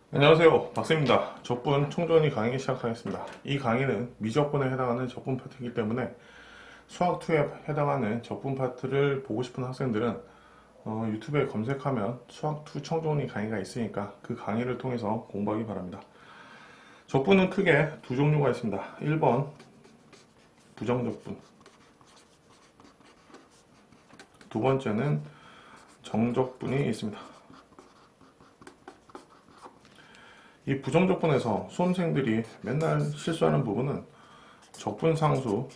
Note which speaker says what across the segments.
Speaker 1: 안녕하세요, 박쌤입니다. 적분 총정리 강의 시작하겠습니다. 이 강의는 미적분에 해당하는 적분 파트이기 때문에 수학2에 해당하는 적분 파트를 보고 싶은 학생들은 유튜브에 검색하면 수학2 총정리 강의가 있으니까 그 강의를 통해서 공부하기 바랍니다. 적분은 크게 두 종류가 있습니다. 1번 부정적분, 두 번째는 정적분이 있습니다. 이 부정적분에서 수험생들이 맨날 실수하는 부분은 적분상수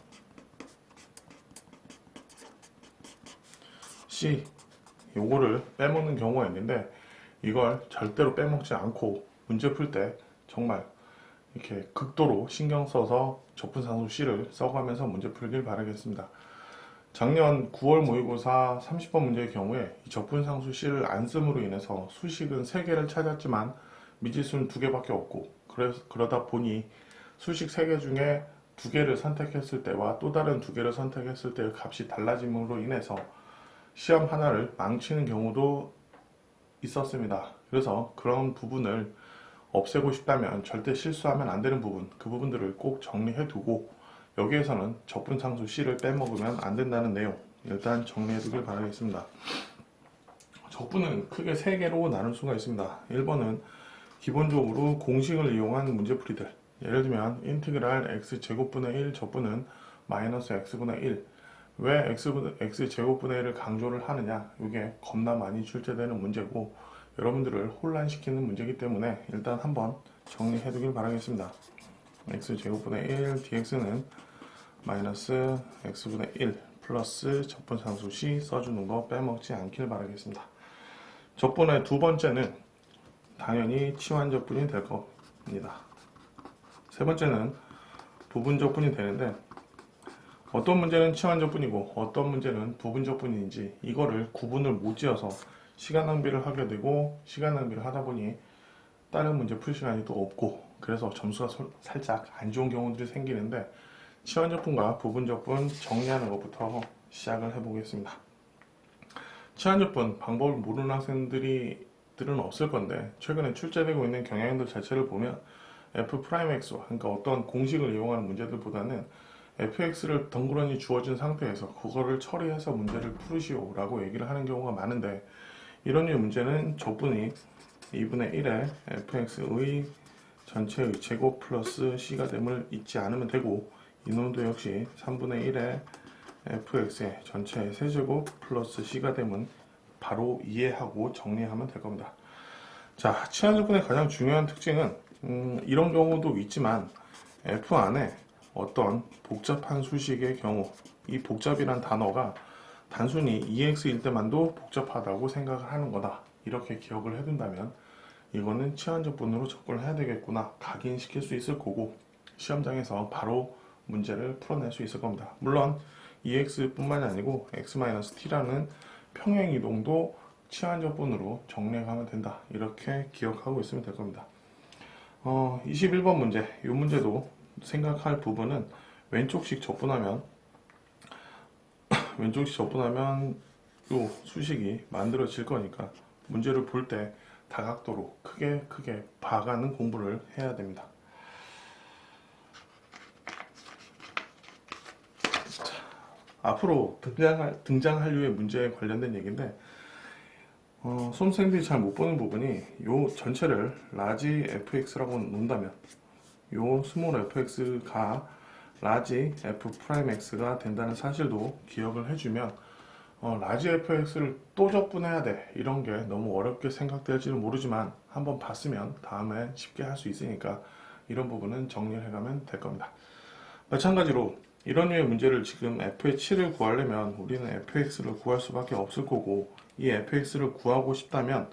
Speaker 1: C 요거를 빼먹는 경우가 있는데, 이걸 절대로 빼먹지 않고 문제 풀 때 정말 이렇게 극도로 신경 써서 적분상수 C를 써가면서 문제 풀길 바라겠습니다. 작년 9월 모의고사 30번 문제의 경우에 이 적분상수 C를 안 씀으로 인해서 수식은 3개를 찾았지만 미지수는 2개밖에 없고, 그러다 보니 수식 3개 중에 2개를 선택했을 때와 또 다른 2개를 선택했을 때의 값이 달라짐으로 인해서 시험 하나를 망치는 경우도 있었습니다. 그래서 그런 부분을 없애고 싶다면, 절대 실수하면 안 되는 부분, 그 부분들을 꼭 정리해 두고, 여기에서는 적분상수 C를 빼먹으면 안 된다는 내용 일단 정리해 두길 바라겠습니다. 적분은 크게 3개로 나눌 수가 있습니다. 1번은 기본적으로 공식을 이용한 문제풀이들, 예를 들면 인티그랄 x제곱분의 1 적분은 마이너스 x분의 1. 왜 x제곱분의 1을 강조를 하느냐, 이게 겁나 많이 출제되는 문제고 여러분들을 혼란시키는 문제이기 때문에 일단 한번 정리해 두길 바라겠습니다. x제곱분의 1 dx는 마이너스 x분의 1 플러스 적분상수 C 써주는 거 빼먹지 않길 바라겠습니다. 적분의 두 번째는 당연히 치환적분이 될 겁니다. 세 번째는 부분적분이 되는데, 어떤 문제는 치환적분이고 어떤 문제는 부분적분인지 이거를 구분을 못 지어서 시간 낭비를 하게 되고, 시간 낭비를 하다 보니 다른 문제 풀 시간이 또 없고, 그래서 점수가 살짝 안 좋은 경우들이 생기는데, 치환적분과 부분적분 정리하는 것부터 시작을 해보겠습니다. 치환적분 방법을 모르는 학생들은 없을 건데, 최근에 출제되고 있는 경향들 자체를 보면 f'x와, 그러니까 어떤 공식을 이용하는 문제들보다는 fx를 덩그러니 주어진 상태에서 그거를 처리해서 문제를 풀으시오 라고 얘기를 하는 경우가 많은데, 이런 류의 문제는 적분이 2분의 1의 fx의 전체의 제곱 플러스 c가 됨을 잊지 않으면 되고, 이놈도 역시 3분의 1의 fx의 전체의 세제곱 플러스 c가 됨은 바로 이해하고 정리하면 될 겁니다. 자, 치환적분의 가장 중요한 특징은 이런 경우도 있지만, f 안에 어떤 복잡한 수식의 경우, 이 복잡이란 단어가 단순히 EX일 때만도 복잡하다고 생각을 하는 거다, 이렇게 기억을 해둔다면 이거는 치환적분으로 접근을 해야 되겠구나 각인시킬 수 있을 거고, 시험장에서 바로 문제를 풀어낼 수 있을 겁니다. 물론 EX뿐만이 아니고 x-t라는 평행이동도 치환적분으로 정리해가면 된다, 이렇게 기억하고 있으면 될 겁니다. 21번 문제, 이 문제도 생각할 부분은 왼쪽식 적분하면 왼쪽식 적분하면 요 수식이 만들어질 거니까 문제를 볼 때 다각도로 크게 봐가는 공부를 해야 됩니다. 앞으로 등장할 류의 문제에 관련된 얘기인데, 수험생들이 잘 못 보는 부분이, 요 전체를 라지 fx라고 놓는다면 요 스몰 fx가 라지 f'x가 된다는 사실도 기억을 해주면, 라지 fx를 또 적분해야 돼, 이런 게 너무 어렵게 생각될지는 모르지만 한번 봤으면 다음에 쉽게 할 수 있으니까 이런 부분은 정리를 해가면 될 겁니다. 마찬가지로 이런 류의 문제를 지금 f의 7을 구하려면 우리는 fx를 구할 수밖에 없을 거고, 이 fx를 구하고 싶다면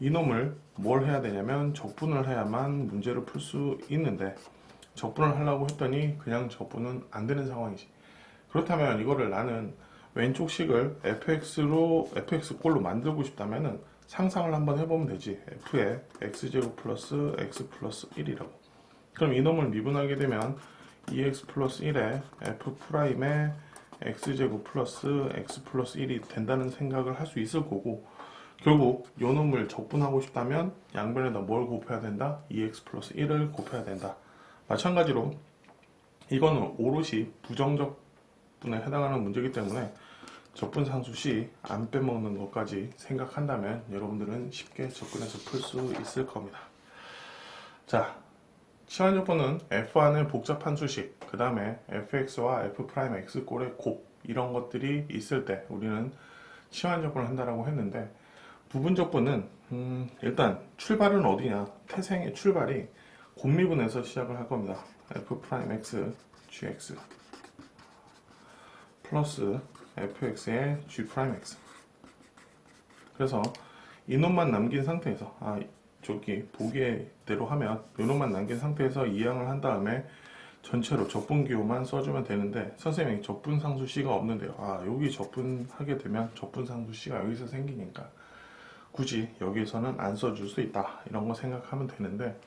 Speaker 1: 이놈을 뭘 해야 되냐면 적분을 해야만 문제를 풀 수 있는데, 적분을 하려고 했더니 그냥 적분은 안 되는 상황이지. 그렇다면 이거를 나는 왼쪽 식을 fx꼴로 만들고 싶다면은 상상을 한번 해보면 되지. f의 x제곱 플러스 x 플러스 1이라고. 그럼 이놈을 미분하게 되면 2x 플러스 1에 f'의 x제곱 플러스 x 플러스 1이 된다는 생각을 할 수 있을 거고, 결국 요 놈을 적분하고 싶다면 양변에다 뭘 곱해야 된다? 2x 플러스 1을 곱해야 된다. 마찬가지로 이거는 오롯이 부정적분에 해당하는 문제이기 때문에 적분상수 C 안 빼먹는 것까지 생각한다면 여러분들은 쉽게 접근해서 풀 수 있을 겁니다. 자, 치환적분은 F 안에 복잡한 수식, 그 다음에 fx와 f'x 꼴의 곱 이런 것들이 있을 때 우리는 치환적분을 한다라고 했는데, 부분적분은 일단 출발은 어디냐? 태생의 출발이 곱미분에서 시작을 할 겁니다. f'x gx 플러스 fx의 g'x. 그래서 이놈만 남긴 상태에서 저기 보기대로 하면 이놈만 남긴 상태에서 이항을 한 다음에 전체로 적분기호만 써주면 되는데, 선생님이 적분상수 C가 없는데요. 여기 적분하게 되면 적분상수 C가 여기서 생기니까 굳이 여기서는 안 써줄 수 있다, 이런 거 생각하면 되는데,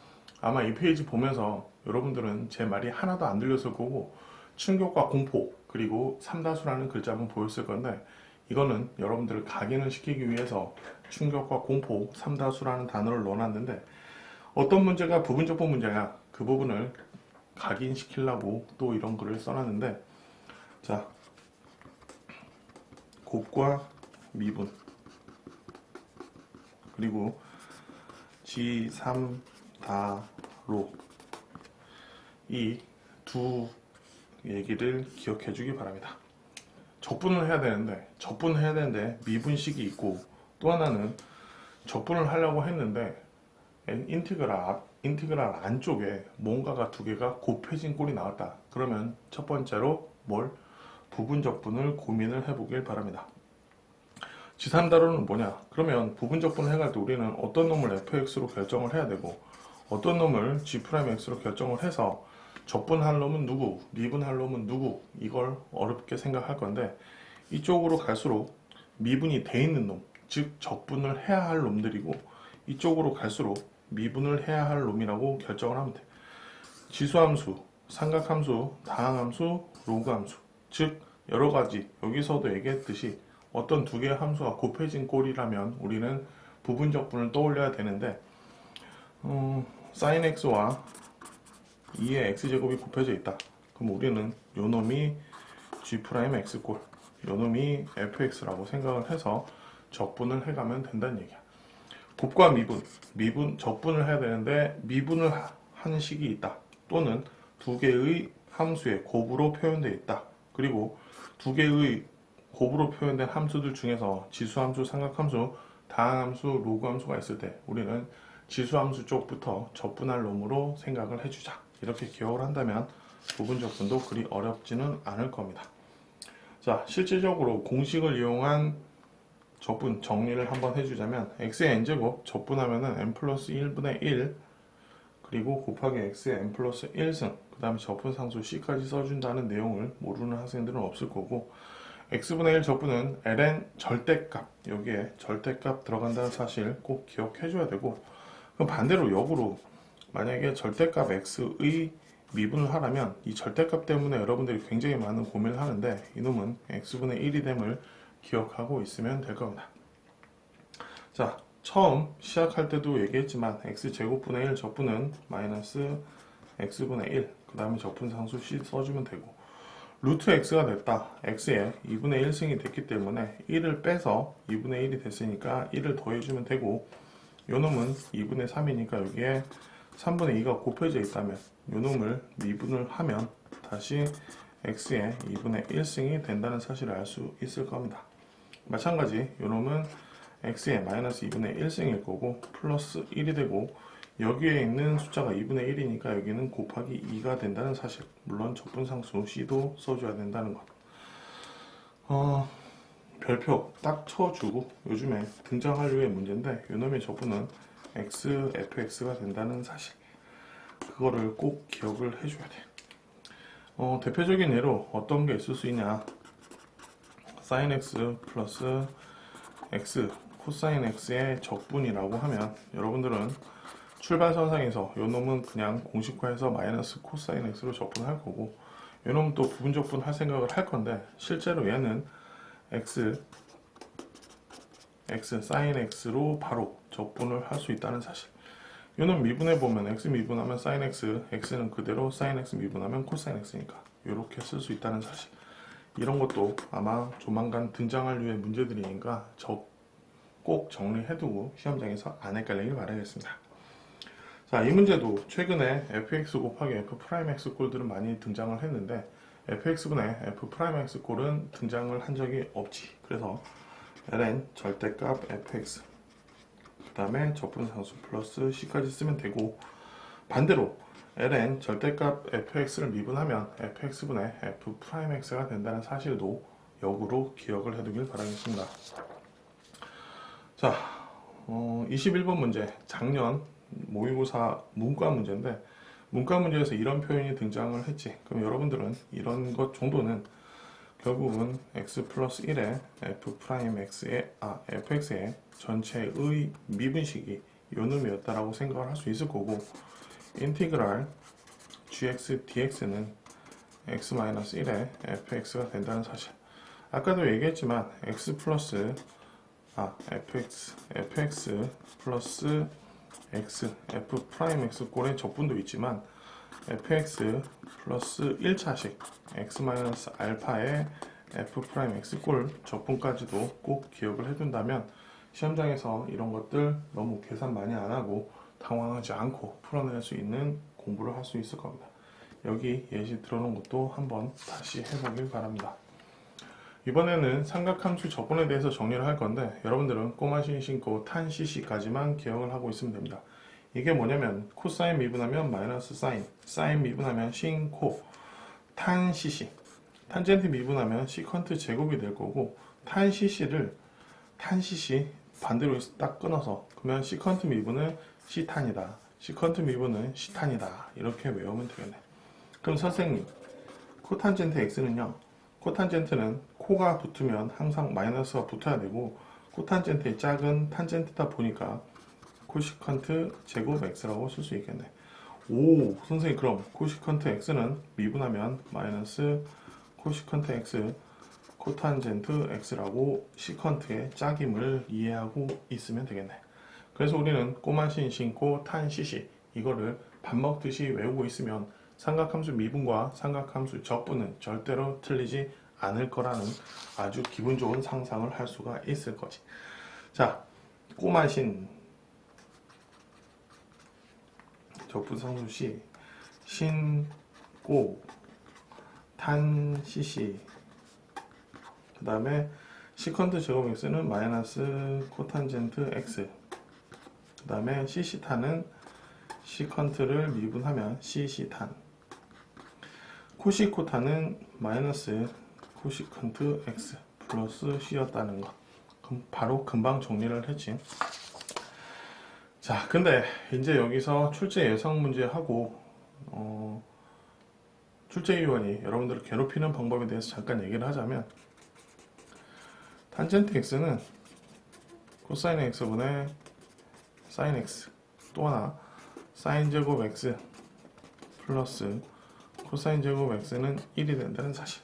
Speaker 1: 아마 이 페이지 보면서 여러분들은 제 말이 하나도 안 들렸을 거고 충격과 공포 그리고 삼다수라는 글자만 보였을 건데, 이거는 여러분들을 각인을 시키기 위해서 충격과 공포, 삼다수라는 단어를 넣어놨는데, 어떤 문제가 부분적분 문제냐, 그 부분을 각인시키려고 또 이런 글을 써놨는데, 자, 곱과 미분 그리고 G3 다로 이 두 얘기를 기억해 주기 바랍니다. 적분을 해야 되는데 미분식이 있고, 또 하나는 적분을 하려고 했는데 인티그랄 안쪽에 뭔가가 두 개가 곱해진 꼴이 나왔다. 그러면 첫 번째로 부분적분을 고민을 해보길 바랍니다. G3다로는 뭐냐? 그러면 부분적분을 해갈 때 우리는 어떤 놈을 fx로 결정을 해야 되고 어떤 놈을 g'x로 결정을 해서 적분할 놈은 누구, 미분할 놈은 누구, 이걸 어렵게 생각할 건데, 이쪽으로 갈수록 미분이 돼 있는 놈, 즉 적분을 해야 할 놈들이고, 이쪽으로 갈수록 미분을 해야 할 놈이라고 결정을 하면 돼. 지수함수, 삼각함수, 다항함수, 로그함수, 즉 여러가지 여기서도 얘기했듯이 어떤 두 개의 함수가 곱해진 꼴이라면 우리는 부분적분을 떠올려야 되는데, sin x와 2의 x제곱이 곱해져 있다. 그럼 우리는 요놈이 g'x꼴, 요놈이 fx라고 생각을 해서 적분을 해가면 된다는 얘기야. 곱과 미분, 적분을 해야 되는데 미분을 하는 식이 있다. 또는 두 개의 함수의 곱으로 표현되어 있다. 그리고 두 개의 곱으로 표현된 함수들 중에서 지수함수, 삼각함수, 다항함수, 로그함수가 있을 때 우리는 지수함수 쪽부터 적분할 놈으로 생각을 해주자. 이렇게 기억을 한다면 부분적분도 그리 어렵지는 않을 겁니다. 자, 실질적으로 공식을 이용한 적분 정리를 한번 해주자면, x의 n제곱 적분하면은 n 플러스 1분의 1 그리고 곱하기 x의 n 플러스 1승, 그 다음에 적분상수 c까지 써준다는 내용을 모르는 학생들은 없을 거고, x분의 1 적분은 ln 절대값, 여기에 절대값 들어간다는 사실 꼭 기억해줘야 되고, 그럼 반대로 역으로 만약에 절대값 x의 미분을 하라면 이 절대값 때문에 여러분들이 굉장히 많은 고민을 하는데, 이놈은 x분의 1이 됨을 기억하고 있으면 될 겁니다. 자, 처음 시작할 때도 얘기했지만 x제곱분의 1 적분은 마이너스 x분의 1, 그 다음에 적분상수 c 써주면 되고, 루트 x가 됐다. x에 2분의 1승이 됐기 때문에 1을 빼서 2분의 1이 됐으니까 1을 더해주면 되고, 요놈은 2분의 3이니까 여기에 3분의 2가 곱해져 있다면 요놈을 미분을 하면 다시 x에 2분의 1승이 된다는 사실을 알 수 있을 겁니다. 마찬가지 요놈은 x에 마이너스 2분의 1승일 거고 플러스 1이 되고, 여기에 있는 숫자가 2분의 1이니까 여기는 곱하기 2가 된다는 사실, 물론 적분상수 c도 써줘야 된다는 것. 별표 딱 쳐주고, 요즘에 등장할 류의 문제인데 요놈의 적분은 x, fx가 된다는 사실, 그거를 꼭 기억을 해줘야 돼. 대표적인 예로 어떤 게 있을 수 있냐, sin x 플러스 x, 코사인 x의 적분이라고 하면 여러분들은 출발선상에서 요놈은 그냥 공식화해서 마이너스 코사인 x로 적분할 거고, 요놈은 또 부분적분 할 생각을 할 건데, 실제로 얘는 x x, sin x로 바로 적분을 할 수 있다는 사실. 이는 미분해 보면 x 미분하면 sin x, x는 그대로 sin x 미분하면 cos x니까 이렇게 쓸 수 있다는 사실. 이런 것도 아마 조만간 등장할 류의 문제들이니까 꼭 정리해두고 시험장에서 안 헷갈리길 바라겠습니다. 자, 이 문제도 최근에 fx 곱하기 f'x 꼴들은 많이 등장을 했는데 fx분의 f'x 꼴은 등장을 한 적이 없지. 그래서 ln 절대값 fx 그 다음에 적분상수 플러스 c까지 쓰면 되고, 반대로 ln 절대값 fx를 미분하면 fx분의 f'x가 된다는 사실도 역으로 기억을 해두길 바라겠습니다. 자, 21번 문제, 작년 모의고사 문과 문제인데 문과 문제에서 이런 표현이 등장을 했지. 그럼 여러분들은 이런 것 정도는 결국은 x 플러스 1의 fx의 전체의 미분식이 요놈이었다라고 생각을 할 수 있을 거고, 인티그랄 gx dx는 x-1의 fx가 된다는 사실. 아까도 얘기했지만 fx 플러스 x, f'x 꼴의 적분도 있지만 fx 플러스 1차식 x-알파의 f'x 꼴 적분까지도 꼭 기억을 해둔다면 시험장에서 이런 것들 너무 계산 많이 안하고 당황하지 않고 풀어낼 수 있는 공부를 할 수 있을 겁니다. 여기 예시 들어놓은 것도 한번 다시 해보길 바랍니다. 이번에는 삼각함수 적분에 대해서 정리를 할 건데 여러분들은 꼬마신 신고 탄 cc까지만 기억을 하고 있으면 됩니다. 이게 뭐냐면 코사인 미분하면 마이너스 사인 미분하면 신코, 탄 cc, 탄젠트 미분하면 시컨트 제곱이 될 거고, 탄 cc를 탄 cc 반대로 딱 끊어서 그러면 시컨트 미분은 시탄이다, 시컨트 미분은 시탄이다 이렇게 외우면 되겠네. 그럼 선생님, 코탄젠트 x는요, 코탄젠트는 코가 붙으면 항상 마이너스가 붙어야 되고 코탄젠트의 짝은 탄젠트다 보니까 코시컨트 제곱 x라고 쓸 수 있겠네. 오, 선생님, 그럼 코시컨트 x는 미분하면 마이너스 코시컨트 x 코탄젠트 x라고 시컨트의 짝임을 이해하고 있으면 되겠네. 그래서 우리는 꼬마신 신고 탄 cc 이거를 밥 먹듯이 외우고 있으면 삼각함수 미분과 삼각함수 적분은 절대로 틀리지 않을 거라는 아주 기분 좋은 상상을 할 수가 있을 거지. 자, 꼬마신 적분상수 시 신꼬 탄 cc 그 다음에 시컨트 제곱 x는 마이너스 코탄젠트 x 그 다음에 cc탄은 시컨트를 미분하면 cc탄, 코시코탄은 마이너스 코시컨트 x 플러스 c였다는 거. 그럼 바로 금방 정리를 했지. 자, 근데 이제 여기서 출제 예상 문제하고 출제위원이 여러분들을 괴롭히는 방법에 대해서 잠깐 얘기를 하자면, 탄젠트 x는 코사인 x분의 사인 x, 또 하나 사인 제곱 x 플러스 코사인 제곱 x는 1이 된다는 사실.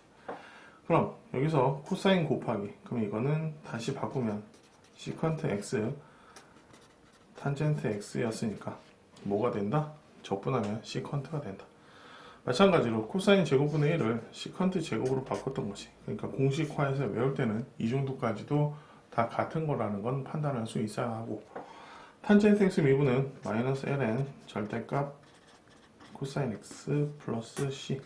Speaker 1: 그럼 여기서 코사인 곱하기, 그럼 이거는 다시 바꾸면 시컨트 x 탄젠트 x였으니까 뭐가 된다? 적분하면 시컨트가 된다. 마찬가지로 코사인 제곱분의 1을 시컨트 제곱으로 바꿨던 것이, 그러니까 공식화해서 외울 때는 이 정도까지도 다 같은 거라는 건 판단할 수 있어야 하고, 탄젠트 x 미분은 마이너스 ln 절대값 코사인 x 플러스 c,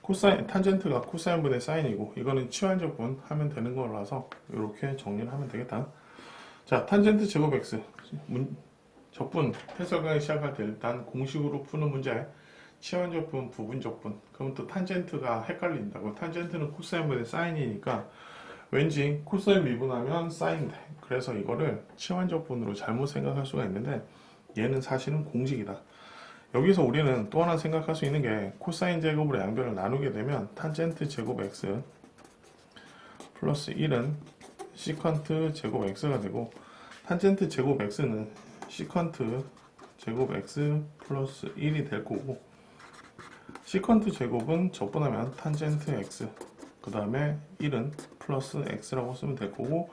Speaker 1: 코사인, 탄젠트가 코사인분의 사인이고 이거는 치환적분 하면 되는 거라서 이렇게 정리를 하면 되겠다. 자, 탄젠트 제곱 x 적분 해석하기 시작할 때 일단 공식으로 푸는 문제, 치환적분, 부분적분. 그럼 또 탄젠트가 헷갈린다고. 탄젠트는 코사인분의 사인이니까 왠지 코사인 미분하면 사인 돼. 그래서 이거를 치환적분으로 잘못 생각할 수가 있는데 얘는 사실은 공식이다. 여기서 우리는 또 하나 생각할 수 있는 게, 코사인 제곱으로 양변을 나누게 되면 탄젠트 제곱 x 플러스 1은 시컨트 제곱 x가 되고, 탄젠트 제곱 x는 시컨트 제곱 x 플러스 1이 될 거고, 시컨트 제곱은 적분하면 탄젠트 x 그 다음에 1은 플러스 x라고 쓰면 될 거고,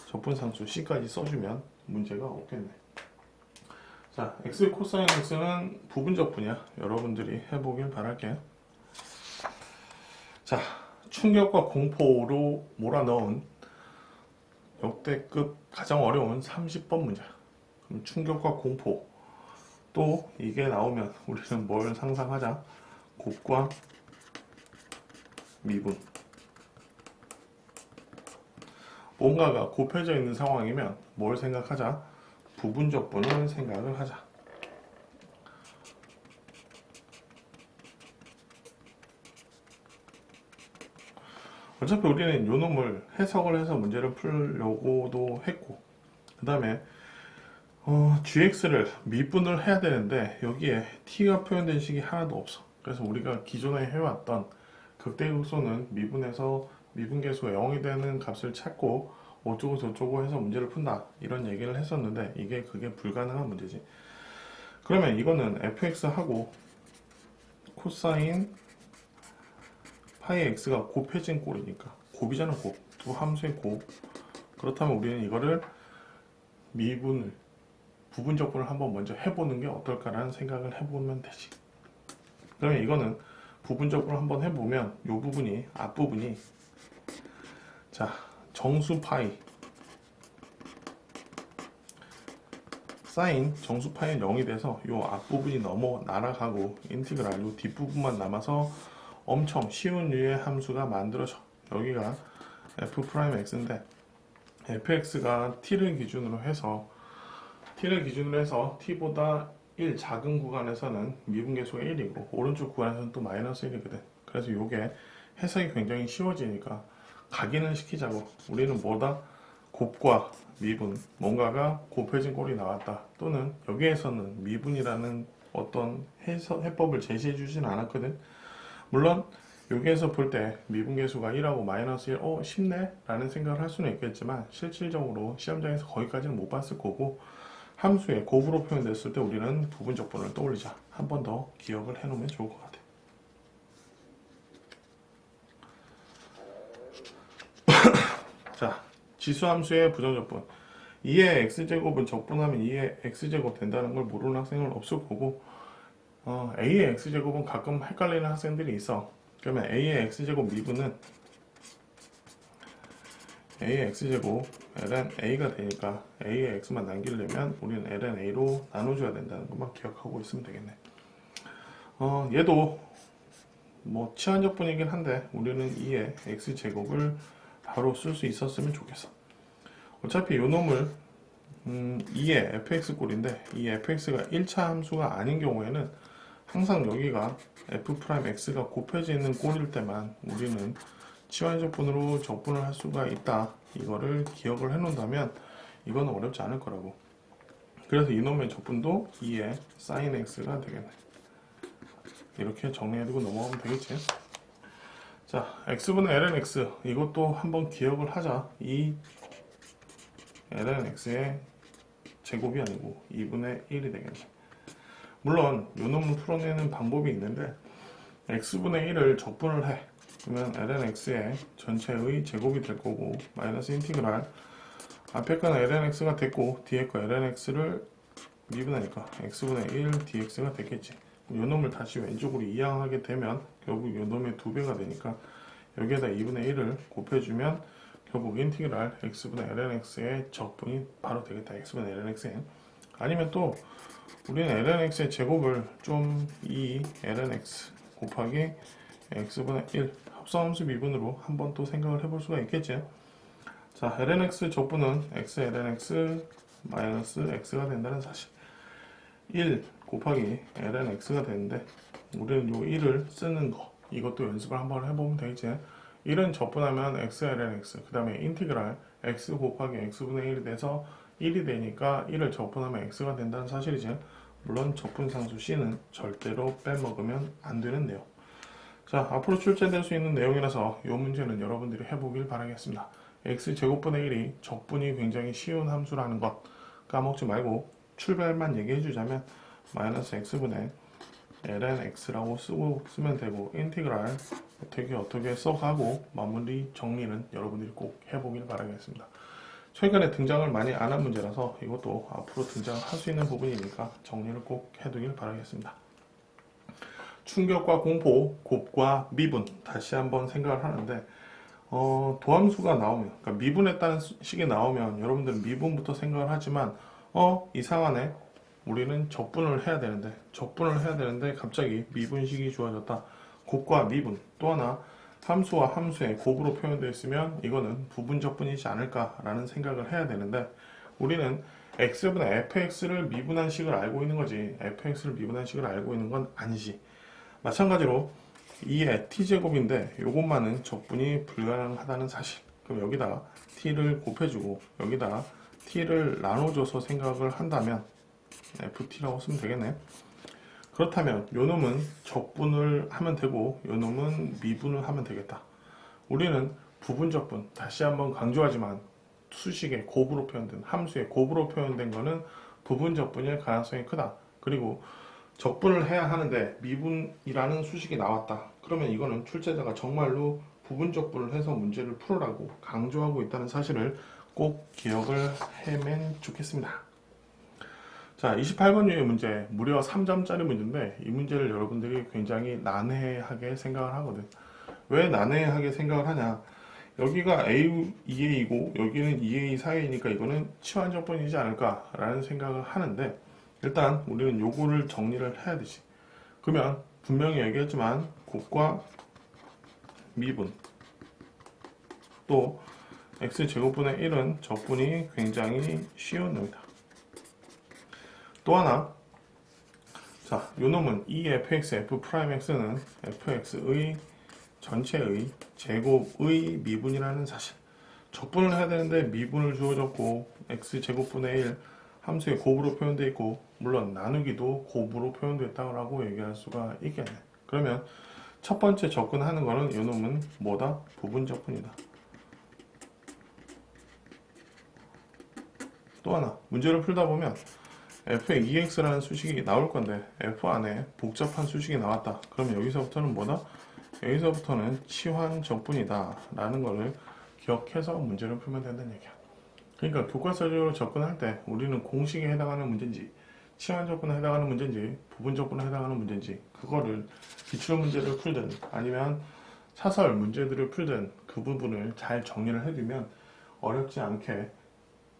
Speaker 1: 적분상수 C까지 써주면 문제가 없겠네. 자, X 코사인 X는 부분적분이야. 여러분들이 해보길 바랄게요. 자, 충격과 공포로 몰아넣은 역대급 가장 어려운 30번 문제. 그럼 충격과 공포. 또 이게 나오면 우리는 뭘 상상하자? 곱과 미분. 뭔가가 곱해져 있는 상황이면 뭘 생각하자? 부분적분을 생각을 하자. 어차피 우리는 요 놈을 해석을 해서 문제를 풀려고도 했고, 그 다음에 gx를 미분을 해야 되는데 여기에 t가 표현된 식이 하나도 없어. 그래서 우리가 기존에 해왔던 극대극소는 미분해서 미분계수가 0이 되는 값을 찾고 어쩌고 저쩌고 해서 문제를 푼다, 이런 얘기를 했었는데 그게 불가능한 문제지. 그러면 이거는 fx하고 코사인 파이 x가 곱해진 꼴이니까, 곱이잖아. 곱, 두 함수의 곱. 그렇다면 우리는 이거를 미분을, 부분적분을 한번 먼저 해보는 게 어떨까라는 생각을 해보면 되지. 그러면 이거는 부분적분을 한번 해보면 이 부분이, 앞부분이, 자, 정수 파이 사인 정수 파이는 0이 돼서 이 앞부분이 넘어 날아가고 인티그랄 이 뒷부분만 남아서 엄청 쉬운 류의 함수가 만들어져. 여기가 f'x인데 fx가 t를 기준으로 해서 t보다 1 작은 구간에서는 미분계수가 1이고 오른쪽 구간에서는 또 마이너스 1이거든. 그래서 이게 해석이 굉장히 쉬워지니까 각인을 시키자고, 우리는 뭐다? 곱과 미분, 뭔가가 곱해진 꼴이 나왔다, 또는 여기에서는 미분이라는 어떤 해법을 제시해 주진 않았거든. 물론 여기에서 볼 때 미분계수가 1하고 마이너스 1, 쉽네? 라는 생각을 할 수는 있겠지만 실질적으로 시험장에서 거기까지는 못 봤을 거고, 함수의 곱으로 표현됐을 때 우리는 부분적분을 떠올리자. 한 번 더 기억을 해놓으면 좋을 것 같아. 자, 지수함수의 부정적분. 2의 x제곱은 적분하면 2의 x제곱 된다는 걸 모르는 학생은 없을 거고, a의 x제곱은 가끔 헷갈리는 학생들이 있어. 그러면 a의 x제곱 미분은 a의 x제곱 ln a가 되니까 a의 x만 남기려면 우리는 ln a로 나눠줘야 된다는 것만 기억하고 있으면 되겠네. 얘도 뭐 치환적분이긴 한데 우리는 2의 x제곱을 바로 쓸 수 있었으면 좋겠어. 어차피 요 놈을 2의 fx 꼴인데 이 fx가 1차 함수가 아닌 경우에는 항상 여기가 f'x가 곱해져 있는 꼴일 때만 우리는 치환적분으로 적분을 할 수가 있다, 이거를 기억을 해 놓는다면 이거는 어렵지 않을 거라고. 그래서 이놈의 적분도 2의 sin x가 되겠네. 이렇게 정리해두고 넘어가면 되겠지. 자, x분의 ln x, 이것도 한번 기억을 하자. 이 ln x의 제곱이 아니고 2분의 1이 되겠네. 물론 요놈을 풀어내는 방법이 있는데 x분의 1을 적분을 해. 그러면 ln x의 전체의 제곱이 될 거고, 마이너스 인티그랄 앞에 거는 ln x가 됐고 뒤에 거 ln x를 미분하니까 x분의 1 dx가 됐겠지. 요놈을 다시 왼쪽으로 이항하게 되면 결국 요놈의 2배가 되니까 여기에다 2분의 1을 곱해주면 결국 인티그랄 x분의 ln x의 적분이 바로 되겠다. x분의 ln x에. 아니면 또 우리는 ln x의 제곱을 좀 이 ln x 곱하기 x분의 1 합성함수 미분으로 한번 또 생각을 해볼 수가 있겠지. 자, ln x 적분은 x ln x 마이너스 x가 된다는 사실. 1 곱하기 ln x가 되는데 우리는 요 1을 쓰는 거, 이것도 연습을 한번 해보면 되겠지. 1은 적분하면 x ln x, 그 다음에 인티그랄 x 곱하기 x분의 1이 돼서 1이 되니까 1을 적분하면 x가 된다는 사실이지. 물론 적분상수 c는 절대로 빼먹으면 안 되는 내용. 자, 앞으로 출제될 수 있는 내용이라서 이 문제는 여러분들이 해보길 바라겠습니다. x제곱분의 1이 적분이 굉장히 쉬운 함수라는 것 까먹지 말고 출발만 얘기해주자면 마이너스 x분의 ln x라고 쓰면 되고, 인티그랄 어떻게 써가고 마무리 정리는 여러분들이 꼭 해보길 바라겠습니다. 최근에 등장을 많이 안 한 문제라서 이것도 앞으로 등장을 할 수 있는 부분이니까 정리를 꼭 해두길 바라겠습니다. 충격과 공포, 곱과 미분 다시 한번 생각을 하는데 도함수가 나오면, 그러니까 미분했다는 식이 나오면 여러분들은 미분부터 생각을 하지만 이상하네, 우리는 적분을 해야 되는데 갑자기 미분식이 주어졌다. 곱과 미분, 또 하나 함수와 함수의 곱으로 표현되어 있으면 이거는 부분적분이지 않을까라는 생각을 해야 되는데, 우리는 x분의 fx를 미분한 식을 알고 있는 거지 fx를 미분한 식을 알고 있는 건 아니지. 마찬가지로 2의 t제곱인데 이것만은 적분이 불가능하다는 사실. 그럼 여기다가 t를 곱해주고 여기다가 t를 나눠줘서 생각을 한다면 ft라고 쓰면 되겠네. 그렇다면 요놈은 적분을 하면 되고 요놈은 미분을 하면 되겠다. 우리는 부분적분, 다시 한번 강조하지만 수식의 곱으로 표현된, 함수의 곱으로 표현된 거는 부분적분일 가능성이 크다. 그리고 적분을 해야 하는데 미분이라는 수식이 나왔다. 그러면 이거는 출제자가 정말로 부분적분을 해서 문제를 풀으라고 강조하고 있다는 사실을 꼭 기억을 해면 좋겠습니다. 자, 28번 유의 문제, 무려 3점짜리 문제인데 이 문제를 여러분들이 굉장히 난해하게 생각을 하거든. 왜 난해하게 생각을 하냐? 여기가 A, 2A이고 여기는 2A, 4A니까 이거는 치환적분이지 않을까라는 생각을 하는데, 일단 우리는 요거를 정리를 해야 되지. 그러면 분명히 얘기했지만 곱과 미분, 또 x제곱분의 1은 적분이 굉장히 쉬운 놈이다. 또 하나, 자, 요놈은 이 fx, f'x는 fx의 전체의 제곱의 미분이라는 사실. 적분을 해야 되는데 미분을 주어졌고 x제곱분의 1 함수의 곱으로 표현되어 있고, 물론 나누기도 곱으로 표현되었다고 얘기할 수가 있겠네. 그러면 첫 번째 접근하는 거는 요놈은 뭐다? 부분적분이다. 또 하나, 문제를 풀다 보면 f의 2x라는 수식이 나올 건데 f 안에 복잡한 수식이 나왔다. 그럼 여기서부터는 뭐다? 여기서부터는 치환적분이다 라는 거를 기억해서 문제를 풀면 된다는 얘기야. 그러니까 교과서적으로 접근할 때 우리는 공식에 해당하는 문제인지, 치환적분에 해당하는 문제인지, 부분적분에 해당하는 문제인지, 그거를 기출문제를 풀든 아니면 사설 문제들을 풀든 그 부분을 잘 정리를 해두면 어렵지 않게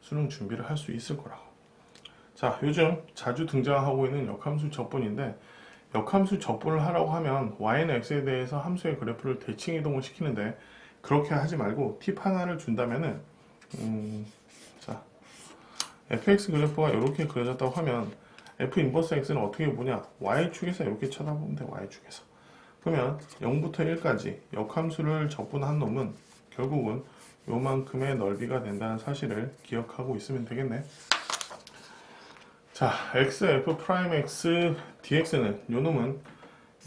Speaker 1: 수능 준비를 할 수 있을 거라고. 자, 요즘 자주 등장하고 있는 역함수 적분인데, 역함수 적분을 하라고 하면 y는 x에 대해서 함수의 그래프를 대칭 이동을 시키는데, 그렇게 하지 말고 팁 하나를 준다면은 자, fx 그래프가 이렇게 그려졌다고 하면 f 인버스 x는 어떻게 보냐? y축에서 이렇게 쳐다보면 돼. y축에서. 그러면 0부터 1까지 역함수를 적분한 놈은 결국은 요만큼의 넓이가 된다는 사실을 기억하고 있으면 되겠네. 자, x, f'(x) dx는 요놈은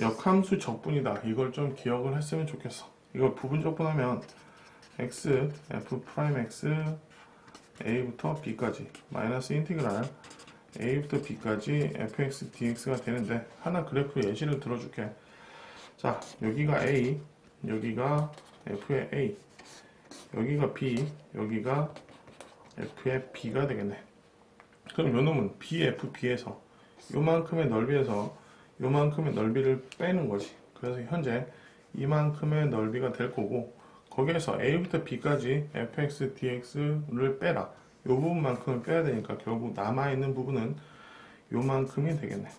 Speaker 1: 역함수 적분이다. 이걸 좀 기억을 했으면 좋겠어. 이걸 부분적분하면 x, f'(x) a부터 b까지 마이너스 인티그랄 a부터 b까지 fx dx가 되는데, 하나 그래프 예시를 들어줄게. 자, 여기가 a, 여기가 f의 a, 여기가 b, 여기가 f의 b가 되겠네. 그럼 요놈은 bfb에서 요만큼의 넓이에서 요만큼의 넓이를 빼는 거지. 그래서 현재 이만큼의 넓이가 될 거고, 거기에서 a부터 b까지 fx dx를 빼라. 요 부분만큼을 빼야 되니까 결국 남아있는 부분은 요만큼이 되겠네.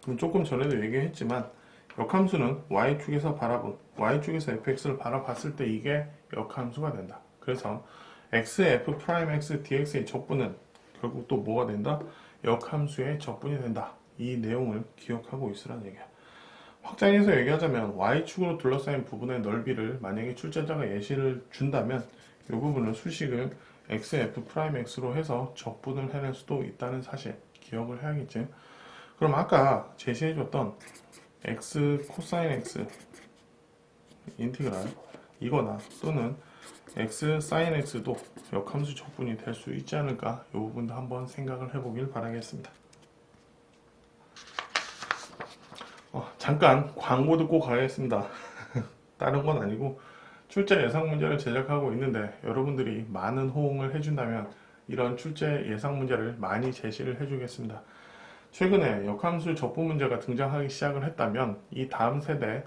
Speaker 1: 그럼 조금 전에도 얘기했지만 역함수는 y축에서 바라본, y축에서 fx를 바라봤을 때 이게 역함수가 된다. 그래서 x, f'(x) dx의 적분은 결국 또 뭐가 된다? 역함수의 적분이 된다. 이 내용을 기억하고 있으라는 얘기야. 확장해서 얘기하자면 y축으로 둘러싸인 부분의 넓이를 만약에 출제자가 예시를 준다면 이 부분을 수식을 x, f'x로 해서 적분을 해낼 수도 있다는 사실 기억을 해야겠지. 그럼 아까 제시해줬던 x 코사인 x 인티그랄 이거나 또는 x 사인 x도 역함수 적분이 될 수 있지 않을까, 이 부분도 한번 생각을 해보길 바라겠습니다. 잠깐 광고 듣고 가겠습니다. 다른 건 아니고 출제 예상 문제를 제작하고 있는데 여러분들이 많은 호응을 해준다면 이런 출제 예상 문제를 많이 제시를 해주겠습니다. 최근에 역함수 접분 문제가 등장하기 시작을 했다면 이 다음 세대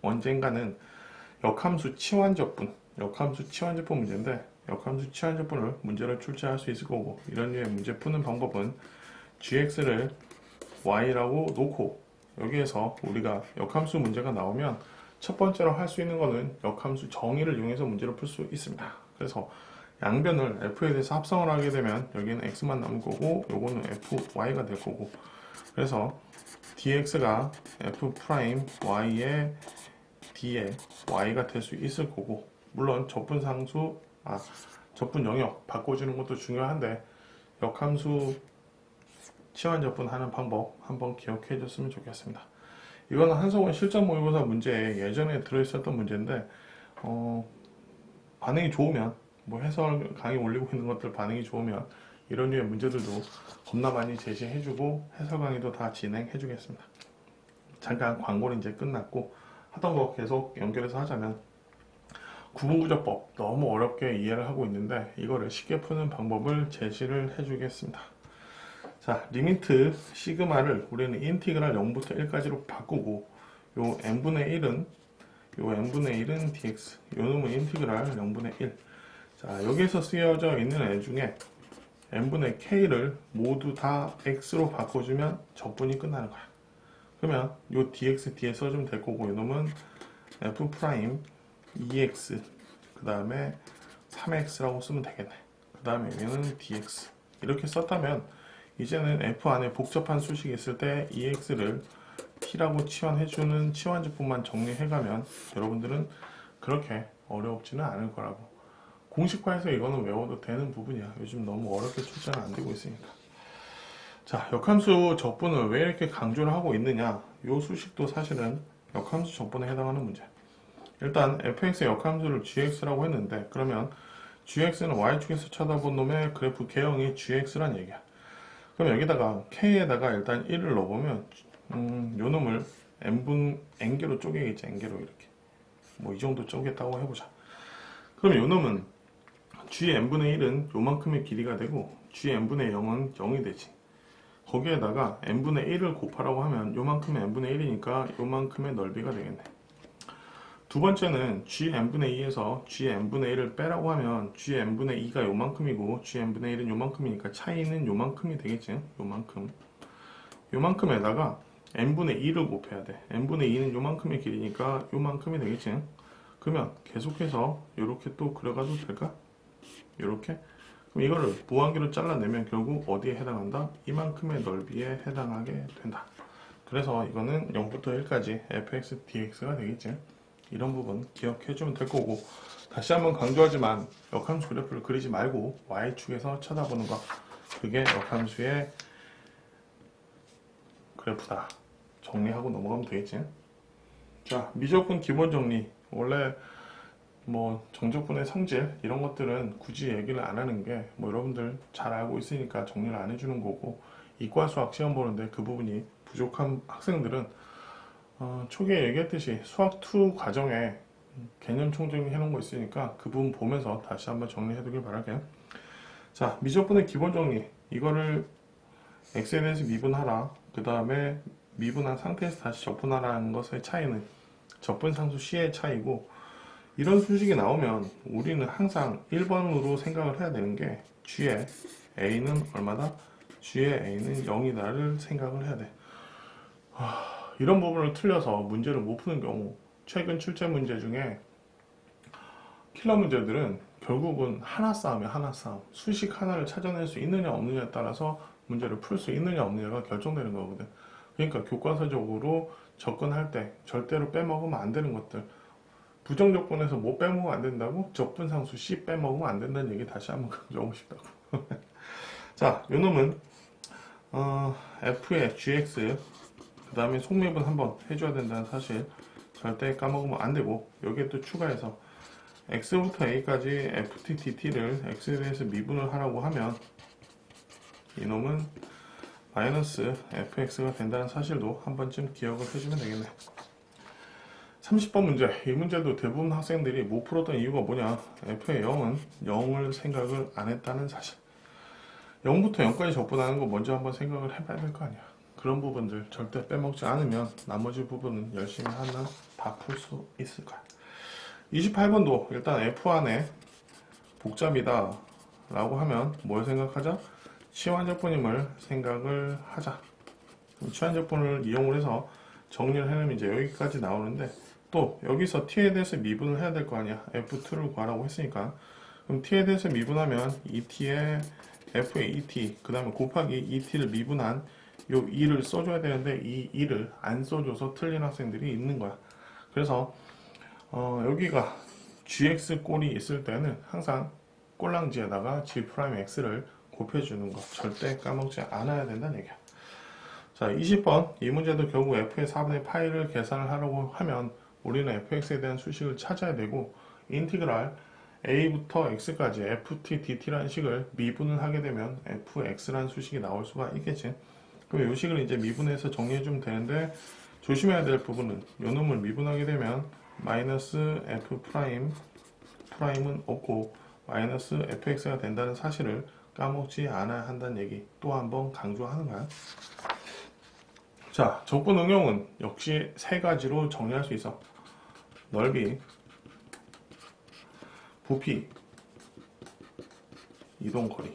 Speaker 1: 언젠가는 역함수 치환접분 문제인데 역함수 치환접분을 문제로 출제할 수 있을 거고, 이런 류의 문제 푸는 방법은 gx를 y라고 놓고 여기에서 우리가 역함수 문제가 나오면 첫 번째로 할 수 있는 거는 역함수 정의를 이용해서 문제를 풀 수 있습니다. 그래서 양변을 f에 대해서 합성을 하게 되면 여기는 x만 남을 거고 요거는 fy가 될 거고, 그래서 dx가 f'y의 d의 y가 될 수 있을 거고, 물론 접분 영역 바꿔주는 것도 중요한데 역함수 치환접분 하는 방법 한번 기억해 줬으면 좋겠습니다. 이거는 한석원 실전 모의고사 문제에 예전에 들어있었던 문제인데 반응이 좋으면 해설 강의 올리고 있는 것들 반응이 좋으면 이런 류의 문제들도 겁나 많이 제시해주고 해설 강의도 다 진행해주겠습니다. 잠깐 광고는 이제 끝났고 하던 거 계속 연결해서 하자면, 구분구조법 너무 어렵게 이해를 하고 있는데 이거를 쉽게 푸는 방법을 제시를 해주겠습니다. 자, 리미트 시그마를 우리는 인티그랄 0부터 1까지로 바꾸고 요 n분의 1은 dx, 요 놈은 인티그랄 0분의 1. 자, 여기에서 쓰여져 있는 애 중에 n분의 k를 모두 다 x로 바꿔주면 적분이 끝나는 거야. 그러면 요 dx 뒤에 써주면 될 거고, 요 놈은 f 프라임 2x 그 다음에 3x라고 쓰면 되겠네. 그 다음에 여기는 dx 이렇게 썼다면 이제는 f 안에 복잡한 수식이 있을 때 2x를 t라고 치환해주는 치환접분만 정리해가면 여러분들은 그렇게 어렵지는 않을 거라고. 공식화해서 이거는 외워도 되는 부분이야. 요즘 너무 어렵게 출제는 안 되고 있으니까. 자, 역함수 접분을 왜 이렇게 강조를 하고 있느냐, 요 수식도 사실은 역함수 접분에 해당하는 문제. 일단 fx의 역함수를 gx라고 했는데, 그러면 gx는 y축에서 쳐다본 놈의 그래프 개형이 gx란 얘기야. 그럼 여기다가 k에다가 일단 1을 넣어보면 요 놈을 n개로 쪼개겠지. n개로 이렇게 이 정도 쪼갰다고 해보자. 그럼 요 놈은 gn분의 1은 요만큼의 길이가 되고 gn분의 0은 0이 되지. 거기에다가 n분의 1을 곱하라고 하면 요만큼의 n분의 1이니까 요만큼의 넓이가 되겠네. 두 번째는 gn분의 2에서 gn분의 1을 빼라고 하면 gn분의 2가 요만큼이고 gn분의 1은 요만큼이니까 차이는 요만큼이 되겠지. 요만큼에다가 n분의 2를 곱해야 돼. n분의 2는 요만큼의 길이니까 요만큼이 되겠지. 그러면 계속해서 이렇게 또 그려가도 될까? 이렇게. 그럼 이거를 무한기로 잘라내면 결국 어디에 해당한다? 이만큼의 넓이에 해당하게 된다. 그래서 이거는 0부터 1까지 fx dx가 되겠지. 이런 부분 기억해주면 될 거고, 다시 한번 강조하지만 역함수 그래프를 그리지 말고 y축에서 쳐다보는 거, 그게 역함수의 그래프다. 정리하고 넘어가면 되겠지. 자, 미적분 기본 정리. 원래 정적분의 성질 이런 것들은 굳이 얘기를 안 하는 게 여러분들 잘 알고 있으니까 정리를 안 해주는 거고, 이과 수학 시험 보는데 그 부분이 부족한 학생들은 초기에 얘기했듯이 수학 2 과정에 개념 총정리 해놓은 거 있으니까 그 부분 보면서 다시 한번 정리해 두길 바랄게요. 자, 미적분의 기본 정리. 이거를 x에 대해서 미분하라, 그 다음에 미분한 상태에서 다시 적분하라는 것의 차이는 적분상수 c의 차이고, 이런 수식이 나오면 우리는 항상 1번으로 생각을 해야 되는 게 g의 a는 얼마다? g의 a는 0이다를 생각을 해야 돼. 이런 부분을 틀려서 문제를 못 푸는 경우, 최근 출제 문제 중에 킬러 문제들은 결국은 하나 싸움이야. 하나 싸움. 수식 하나를 찾아낼 수 있느냐 없느냐에 따라서 문제를 풀 수 있느냐 없느냐가 결정되는 거거든. 그러니까 교과서적으로 접근할 때 절대로 빼먹으면 안 되는 것들, 부정적분에서 뭐 빼먹으면 안 된다고? 적분상수 C 빼먹으면 안 된다는 얘기 다시 한번 강조하고 싶다고. 자, 요 놈은 f의 gx 그 다음에 속미분 한번 해줘야 된다는 사실 절대 까먹으면 안 되고, 여기에 또 추가해서 x부터 a까지 ft dt를 x에 대해서 미분을 하라고 하면 이놈은 마이너스 fx가 된다는 사실도 한 번쯤 기억을 해주면 되겠네. 30번 문제. 이 문제도 대부분 학생들이 못 풀었던 이유가 뭐냐? f의 0은 0을 생각을 안 했다는 사실. 0부터 0까지 적분하는 거 먼저 한번 생각을 해봐야 될 거 아니야. 그런 부분들 절대 빼먹지 않으면 나머지 부분은 열심히 하면 다 풀 수 있을 거야. 28번도 일단 f 안에 복잡이다 라고 하면 뭘 생각하자? 치환적분임을 생각을 하자. 치환적분을 이용을 해서 정리를 해내면 이제 여기까지 나오는데, 또 여기서 t에 대해서 미분을 해야 될 거 아니야. f2를 구하라고 했으니까. 그럼 t에 대해서 미분하면 2t에 f의 2t 그 다음에 곱하기 2t를 미분한 요 2를 써줘야 되는데, 이 2를 안 써줘서 틀린 학생들이 있는 거야. 그래서 여기가 gx 꼴이 있을 때는 항상 꼴랑지에다가 g'x를 곱해주는 거 절대 까먹지 않아야 된다는 얘기야. 자, 20번 이 문제도 결국 f의 4분의 파이를 계산을 하려고 하면 우리는 fx에 대한 수식을 찾아야 되고, 인티그랄 a부터 x까지 ft dt라는 식을 미분을 하게 되면 fx라는 수식이 나올 수가 있겠지. 그럼 이 식을 이제 미분해서 정리해 주면 되는데, 조심해야 될 부분은 요 놈을 미분하게 되면 마이너스 f 프라임은 없고 마이너스 fx가 된다는 사실을 까먹지 않아야 한다는 얘기 또 한번 강조하는 거야. 자, 적분 응용은 역시 세 가지로 정리할 수 있어. 넓이, 부피, 이동거리.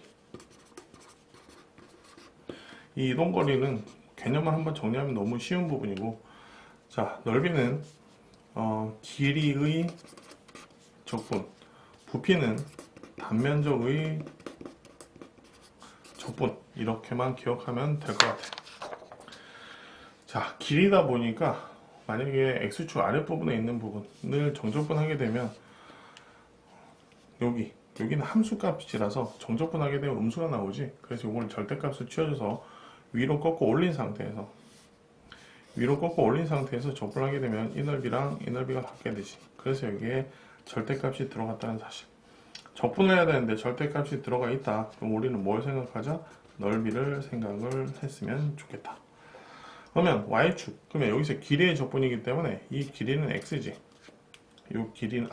Speaker 1: 이 이동거리는 개념을 한번 정리하면 너무 쉬운 부분이고, 자, 넓이는 길이의 적분, 부피는 단면적의 적분, 이렇게만 기억하면 될 것 같아. 자, 길이다 보니까 만약에 x축 아랫부분에 있는 부분을 정적분하게 되면 여기는 함수값이라서 정적분하게 되면 음수가 나오지. 그래서 이걸 절대값을 취해줘서 위로 꺾어 올린 상태에서 적분하게 되면 이 넓이랑 이 넓이가 같게 되지. 그래서 여기에 절대값이 들어갔다는 사실. 적분을 해야 되는데 절대값이 들어가 있다. 그럼 우리는 뭘 생각하자? 넓이를 생각을 했으면 좋겠다. 그러면 y축, 그러면 여기서 길이의 적분이기 때문에 이 길이는 x지. 요 길이는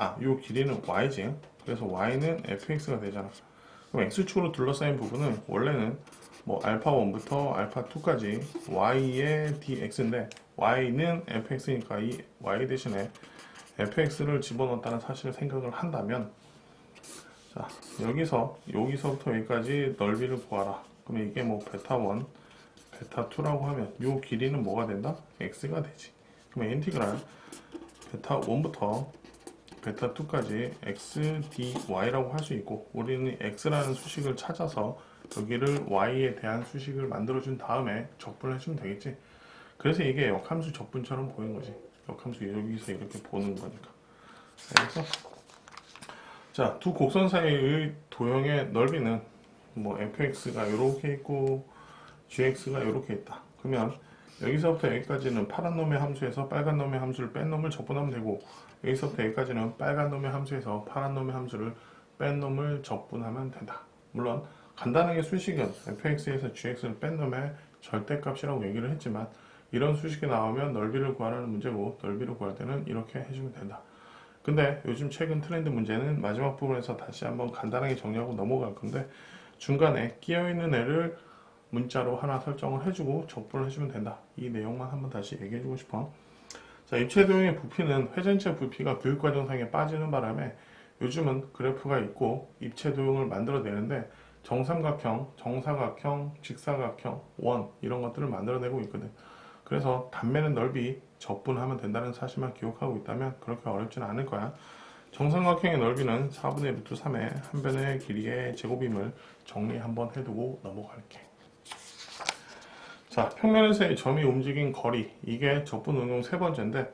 Speaker 1: y지. 그래서 y는 fx가 되잖아. 그럼 x축으로 둘러싸인 부분은 원래는 뭐 알파1부터 알파2까지 y의 dx인데, y는 fx니까 이 y 대신에 fx를 집어넣었다는 사실을 생각을 한다면, 자, 여기서부터 여기까지 넓이를 구하라. 그러면 이게 뭐 베타1, 베타2라고 하면 요 길이는 뭐가 된다? x가 되지. 그러면 인티그랄 베타1부터 베타2까지 x dy라고 할 수 있고, 우리는 x라는 수식을 찾아서 여기를 y에 대한 수식을 만들어준 다음에 적분을 해주면 되겠지. 그래서 이게 역함수 적분처럼 보이는 거지. 역함수 여기서 이렇게 보는 거니까. 그래서 자, 두 곡선 사이의 도형의 넓이는 뭐 fx가 이렇게 있고 gx가 이렇게 있다. 그러면 여기서부터 여기까지는 파란 놈의 함수에서 빨간 놈의 함수를 뺀 놈을 적분하면 되고, 여기서부터 여기까지는 빨간 놈의 함수에서 파란 놈의 함수를 뺀 놈을 적분하면 된다. 물론 간단하게 수식은 fx에서 gx를 뺀 놈의 절대값이라고 얘기를 했지만, 이런 수식이 나오면 넓이를 구하라는 문제고, 넓이를 구할 때는 이렇게 해주면 된다. 근데 요즘 최근 트렌드 문제는 마지막 부분에서 다시 한번 간단하게 정리하고 넘어갈 건데, 중간에 끼어있는 애를 문자로 하나 설정을 해주고 적분을 해주면 된다. 이 내용만 한번 다시 얘기해주고 싶어. 자, 입체도형의 부피는 회전체 부피가 교육과정상에 빠지는 바람에 요즘은 그래프가 있고 입체도형을 만들어내는데, 정삼각형, 정사각형, 직사각형, 원 이런 것들을 만들어내고 있거든. 그래서 단면의 넓이 적분하면 된다는 사실만 기억하고 있다면 그렇게 어렵지는 않을 거야. 정삼각형의 넓이는 4분의 루트 3의 한 변의 길이의 제곱임을 정리 한번 해두고 넘어갈게. 자, 평면에서의 점이 움직인 거리, 이게 적분 응용 세 번째인데,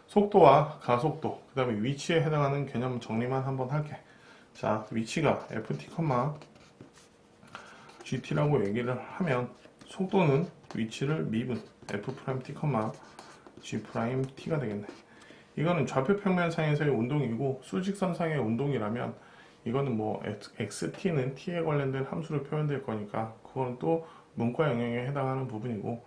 Speaker 1: 속도와 가속도, 그 다음에 위치에 해당하는 개념 정리만 한번 할게. 자, 위치가 ft, gt라고 얘기를 하면 속도는 위치를 미분 f't, g't가 되겠네. 이거는 좌표 평면상에서의 운동이고, 수직선상의 운동이라면 이거는 뭐 xt는 t에 관련된 함수로 표현될 거니까 그거는 또 문과 영역에 해당하는 부분이고,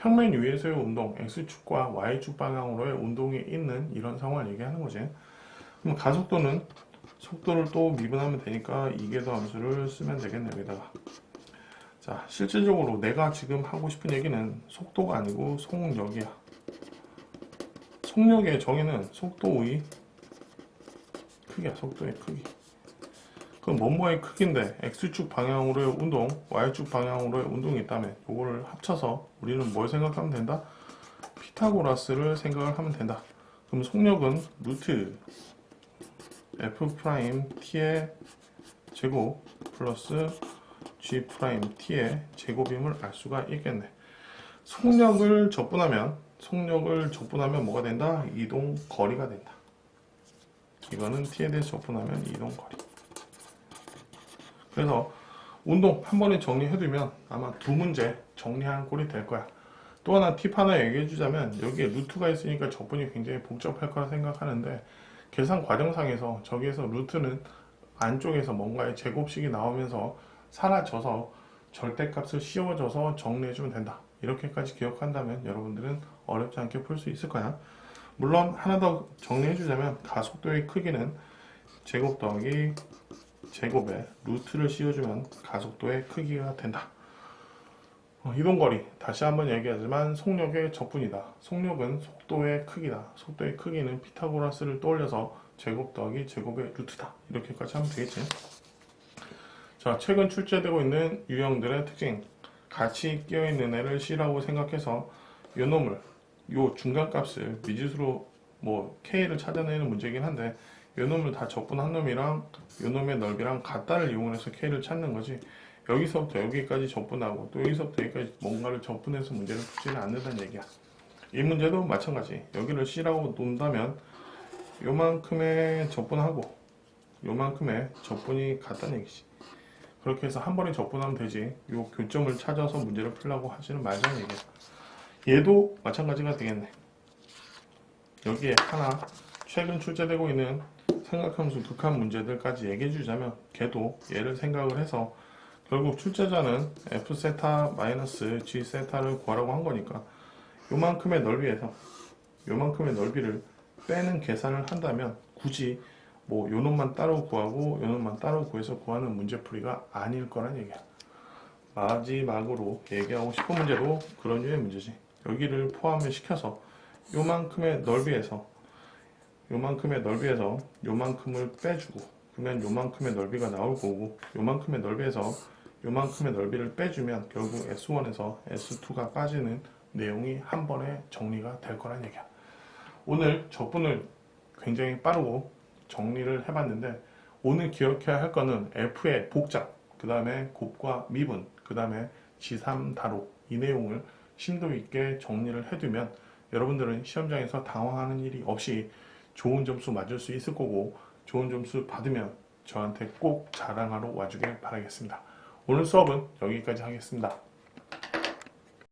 Speaker 1: 평면 위에서의 운동, X축과 Y축 방향으로의 운동이 있는 이런 상황을 얘기하는 거지. 그럼 가속도는 속도를 또 미분하면 되니까 이계도 함수를 쓰면 되겠네, 여기다가. 자, 실질적으로 내가 지금 하고 싶은 얘기는 속도가 아니고 속력이야. 속력의 정의는 속도의 크기야, 속도의 크기. 그럼 뭐뭐의 크기인데 X축 방향으로의 운동, Y축 방향으로의 운동이 있다면 이거를 합쳐서 우리는 뭘 생각하면 된다? 피타고라스를 생각을 하면 된다. 그럼 속력은 루트 F'T의 제곱 플러스 G'T의 제곱임을 알 수가 있겠네. 속력을 적분하면 뭐가 된다? 이동 거리가 된다. 이거는 T에 대해서 적분하면 이동 거리. 그래서 운동 한 번에 정리해두면 아마 두 문제 정리한 꼴이 될 거야. 또 하나 팁 하나 얘기해주자면 여기에 루트가 있으니까 적분이 굉장히 복잡할 거라 생각하는데 계산 과정상에서 저기에서 루트는 안쪽에서 뭔가의 제곱식이 나오면서 사라져서 절대값을 씌워줘서 정리해주면 된다. 이렇게까지 기억한다면 여러분들은 어렵지 않게 풀 수 있을 거야. 물론 하나 더 정리해주자면 가속도의 크기는 제곱 더하기 제곱에 루트를 씌워주면 가속도의 크기가 된다. 이동거리 다시 한번 얘기하지만 속력의 적분이다. 속력은 속도의 크기다. 속도의 크기는 피타고라스를 떠올려서 제곱 더하기 제곱의 루트다. 이렇게까지 하면 되겠지. 자, 최근 출제되고 있는 유형들의 특징. 같이 끼어있는 애를 C라고 생각해서 요 놈을 요 중간값을 미지수로 K를 찾아내는 문제이긴 한데 요 놈을 다 적분한 놈이랑 요 놈의 넓이랑 같다를 이용해서 K를 찾는 거지. 여기서부터 여기까지 적분하고 또 여기서부터 여기까지 뭔가를 적분해서 문제를 풀지는 않는다는 얘기야. 이 문제도 마찬가지. 여기를 C라고 놓는다면 요만큼의 적분하고 요만큼의 적분이 같다는 얘기지. 그렇게 해서 한 번에 적분하면 되지. 요 교점을 찾아서 문제를 풀려고 하지는 말자는 얘기야. 얘도 마찬가지가 되겠네. 여기에 하나 최근 출제되고 있는 삼각함수 극한 문제들까지 얘기해 주자면 걔도 얘를 생각을 해서 결국 출제자는 F세타-G세타를 구하라고 한 거니까 요만큼의 넓이에서 요만큼의 넓이를 빼는 계산을 한다면 굳이 요 놈만 따로 구하고 요 놈만 따로 구해서 구하는 문제풀이가 아닐 거란 얘기야. 마지막으로 얘기하고 싶은 문제도 그런 류의 문제지. 여기를 포함을 시켜서 요만큼의 넓이에서 요만큼을 빼주고 그러면 요만큼의 넓이가 나올 거고 요만큼의 넓이에서 요만큼의 넓이를 빼주면 결국 S1에서 S2가 빠지는 내용이 한 번에 정리가 될 거란 얘기야. 오늘 적분을 굉장히 빠르고 정리를 해봤는데 오늘 기억해야 할 거는 F의 복잡, 그 다음에 곱과 미분, 그 다음에 G3다로 이 내용을 심도 있게 정리를 해두면 여러분들은 시험장에서 당황하는 일이 없이 좋은 점수 맞을 수 있을 거고 좋은 점수 받으면 저한테 꼭 자랑하러 와주길 바라겠습니다. 오늘 수업은 여기까지 하겠습니다.